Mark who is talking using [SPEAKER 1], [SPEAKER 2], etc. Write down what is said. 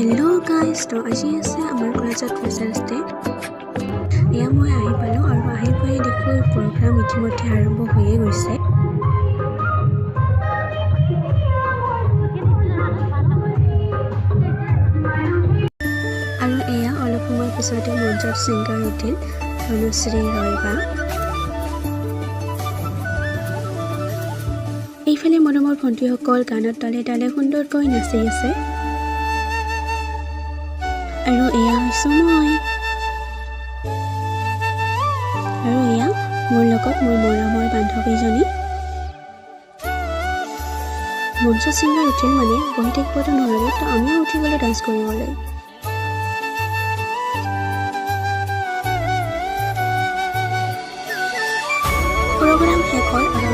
[SPEAKER 1] hello guys तो আজি আছে আমাৰ কলেজত ফ্ৰেছাৰ্ছ ডে এয়া মই আহি পালোঁ আৰু আহি পাই দেখো প্ৰগ্ৰাম ইতিমধ্যে আৰম্ভ হৈয়ে গৈছে আৰু এয়া অলপ সময় পিছতে মঞ্চত সিংগাৰ উঠিল অনুশ্ৰী ৰয়বা এইফালে মৰমৰ ভণ্টিসকল গানত তালে তালে সুন্দৰকৈ নাচি আছে আৰু এয়া হৈছো মই আৰু এয়া মোৰ লগত মোৰ মৰমৰ বান্ধৱীজনী মঞ্চ সিংগাৰ উঠিল মানে বহি থাকিবতো নোৱাৰো তো আমিও উঠি গ'লে ডান্স কৰিবলৈ প্ৰগ্ৰাম শেষ হ'ল আৰু